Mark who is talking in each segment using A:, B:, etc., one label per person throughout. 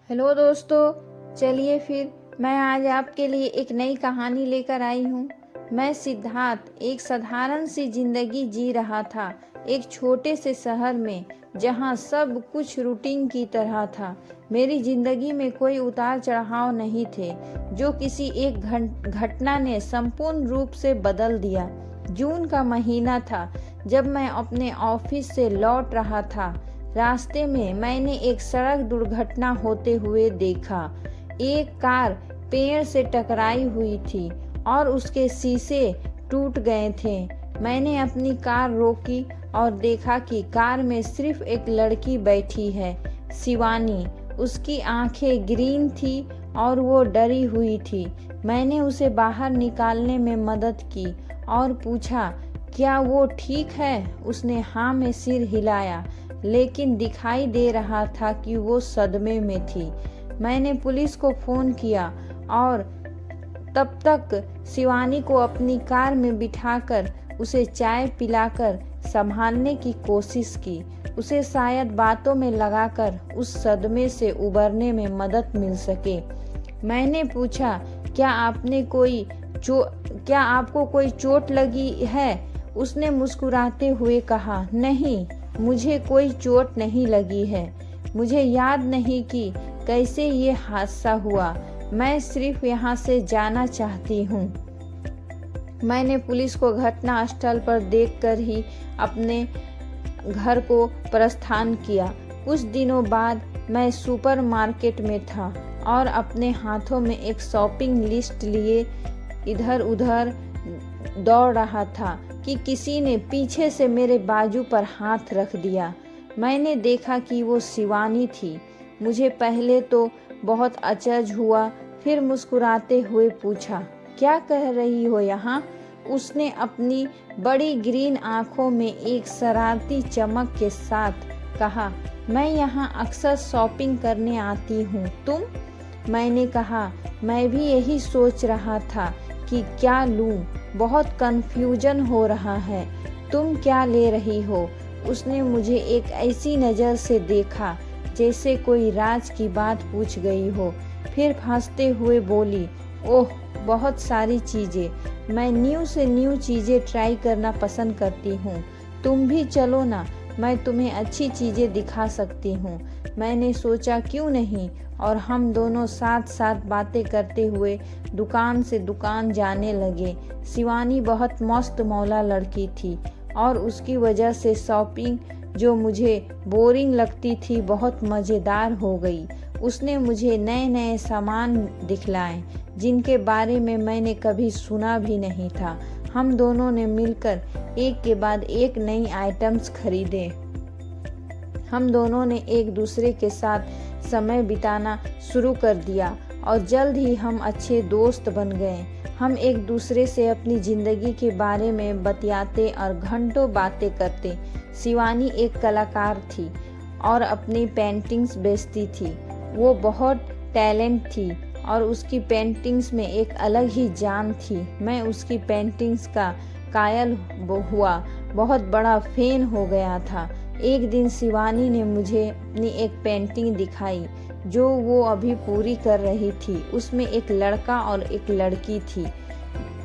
A: Hello दोस्तों, चलिए फिर मैं आज आपके लिए एक नई कहानी लेकर आई हूँ। मैं सिद्धार्थ एक साधारण सी जिंदगी जी रहा था एक छोटे से शहर में, जहाँ सब कुछ रूटीन की तरह था। मेरी जिंदगी में कोई उतार चढ़ाव नहीं थे, जो किसी एक घटना ने संपूर्ण रूप से बदल दिया। जून का महीना था, जब मैं अपने ऑफिस से लौट रहा था। रास्ते में मैंने एक सड़क दुर्घटना होते हुए देखा। एक कार पेड़ से टकराई हुई थी और उसके शीशे टूट गए थे। मैंने अपनी कार रोकी और देखा कि कार में सिर्फ एक लड़की बैठी है, शिवानी। उसकी आंखें ग्रीन थी और वो डरी हुई थी। मैंने उसे बाहर निकालने में मदद की और पूछा, क्या वो ठीक है? उसने हाँ में सिर हिलाया, लेकिन दिखाई दे रहा था कि वो सदमे में थी। मैंने पुलिस को फ़ोन किया और तब तक शिवानी को अपनी कार में बिठाकर उसे चाय पिलाकर संभालने की कोशिश की। उसे शायद बातों में लगाकर उस सदमे से उबरने में मदद मिल सके। मैंने पूछा, क्या आपको कोई चोट लगी है? उसने मुस्कुराते हुए कहा, नहीं, मुझे कोई चोट नहीं लगी है। मुझे याद नहीं कि कैसे ये हादसा हुआ। मैं सिर्फ यहाँ से जाना चाहती हूँ। मैंने पुलिस को घटना स्थल पर देखकर ही अपने घर को प्रस्थान किया। कुछ दिनों बाद मैं सुपरमार्केट में था और अपने हाथों में एक शॉपिंग लिस्ट लिए इधर उधर दौड़ रहा था कि किसी ने पीछे से मेरे बाजू पर हाथ रख दिया। मैंने देखा कि वो शिवानी थी। मुझे पहले तो बहुत अचरज हुआ, फिर मुस्कुराते हुए पूछा, क्या कर रही हो यहाँ? उसने अपनी बड़ी ग्रीन आंखों में एक शरारती चमक के साथ कहा, मैं यहाँ अक्सर शॉपिंग करने आती हूँ। तुम? मैंने कहा, मैं भी यही सोच रहा था कि क्या लूं। बहुत कंफ्यूजन हो रहा है। तुम क्या ले रही हो? उसने मुझे एक ऐसी नज़र से देखा जैसे कोई राज की बात पूछ गई हो। फिर हंसते हुए बोली, ओह, बहुत सारी चीज़ें। मैं न्यू से न्यू चीज़ें ट्राई करना पसंद करती हूँ। तुम भी चलो ना, मैं तुम्हें अच्छी चीज़ें दिखा सकती हूँ। मैंने सोचा क्यों नहीं, और हम दोनों साथ साथ बातें करते हुए दुकान से दुकान जाने लगे। शिवानी बहुत मस्त मौला लड़की थी और उसकी वजह से शॉपिंग, जो मुझे बोरिंग लगती थी, बहुत मज़ेदार हो गई। उसने मुझे नए नए सामान दिखलाए जिनके बारे में मैंने कभी सुना भी नहीं था। हम दोनों ने मिलकर एक के बाद एक नई आइटम्स खरीदे। हम दोनों ने एक दूसरे के साथ समय बिताना शुरू कर दिया और जल्द ही हम अच्छे दोस्त बन गए। हम एक दूसरे से अपनी ज़िंदगी के बारे में बतियाते और घंटों बातें करते। शिवानी एक कलाकार थी और अपनी पेंटिंग्स बेचती थी। वो बहुत टैलेंट थी और उसकी पेंटिंग्स में एक अलग ही जान थी। मैं उसकी पेंटिंग्स का कायल हुआ, बहुत बड़ा फैन हो गया था। एक दिन शिवानी ने मुझे अपनी एक पेंटिंग दिखाई जो वो अभी पूरी कर रही थी। उसमें एक लड़का और एक लड़की थी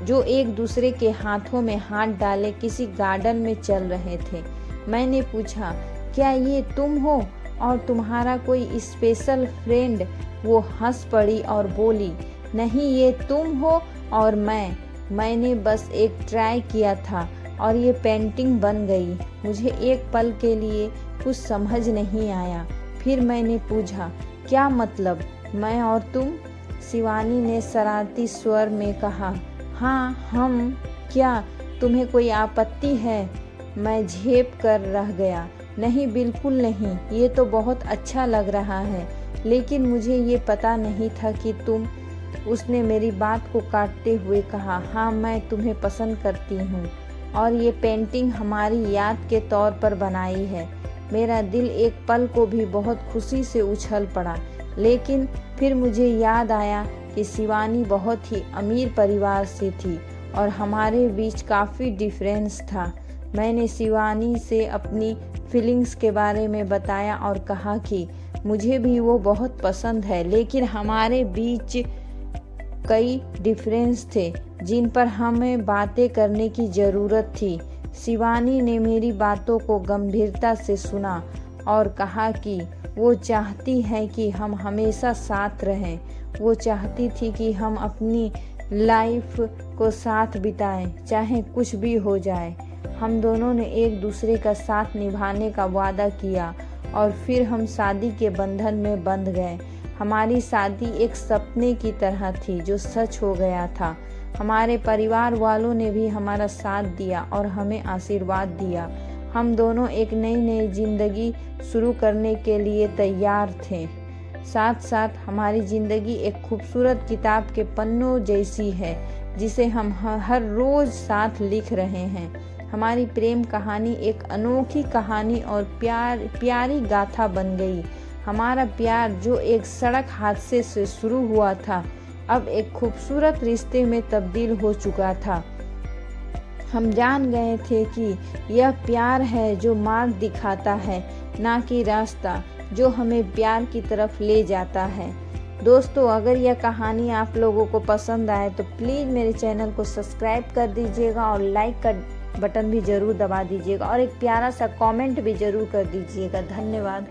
A: जो एक दूसरे के हाथों में हाथ डाले किसी गार्डन में चल रहे थे। मैंने पूछा, क्या ये तुम हो और तुम्हारा कोई स्पेशल फ्रेंड? वो हंस पड़ी और बोली, नहीं, ये तुम हो और मैंने बस एक ट्राई किया था और ये पेंटिंग बन गई। मुझे एक पल के लिए कुछ समझ नहीं आया। फिर मैंने पूछा, क्या मतलब, मैं और तुम? शिवानी ने शरारती स्वर में कहा, हाँ, हम। क्या तुम्हें कोई आपत्ति है? मैं झेप कर रह गया। नहीं, बिल्कुल नहीं, ये तो बहुत अच्छा लग रहा है, लेकिन मुझे ये पता नहीं था कि तुम। उसने मेरी बात को काटते हुए कहा, हाँ, मैं तुम्हें पसंद करती हूँ और ये पेंटिंग हमारी याद के तौर पर बनाई है। मेरा दिल एक पल को भी बहुत खुशी से उछल पड़ा, लेकिन फिर मुझे याद आया कि शिवानी बहुत ही अमीर परिवार से थी और हमारे बीच काफ़ी डिफरेंस था। मैंने शिवानी से अपनी फीलिंग्स के बारे में बताया और कहा कि मुझे भी वो बहुत पसंद है, लेकिन हमारे बीच कई डिफरेंस थे जिन पर हमें बातें करने की ज़रूरत थी। शिवानी ने मेरी बातों को गंभीरता से सुना और कहा कि वो चाहती है कि हम हमेशा साथ रहें। वो चाहती थी कि हम अपनी लाइफ को साथ बिताएं, चाहे कुछ भी हो जाए। हम दोनों ने एक दूसरे का साथ निभाने का वादा किया और फिर हम शादी के बंधन में बंध गए। हमारी शादी एक सपने की तरह थी जो सच हो गया था। हमारे परिवार वालों ने भी हमारा साथ दिया और हमें आशीर्वाद दिया। हम दोनों एक नई जिंदगी शुरू करने के लिए तैयार थे। साथ साथ हमारी ज़िंदगी एक खूबसूरत किताब के पन्नों जैसी है जिसे हम हर रोज़ साथ लिख रहे हैं। हमारी प्रेम कहानी एक अनोखी कहानी और प्यारी गाथा बन गई। हमारा प्यार जो एक सड़क हादसे से शुरू हुआ था, अब एक खूबसूरत रिश्ते में तब्दील हो चुका था। हम जान गए थे कि यह प्यार है जो मार्ग दिखाता है, ना कि रास्ता जो हमें प्यार की तरफ ले जाता है। दोस्तों, अगर यह कहानी आप लोगों को पसंद आए तो प्लीज़ मेरे चैनल को सब्सक्राइब कर दीजिएगा और लाइक का बटन भी ज़रूर दबा दीजिएगा और एक प्यारा सा कमेंट भी ज़रूर कर दीजिएगा। धन्यवाद।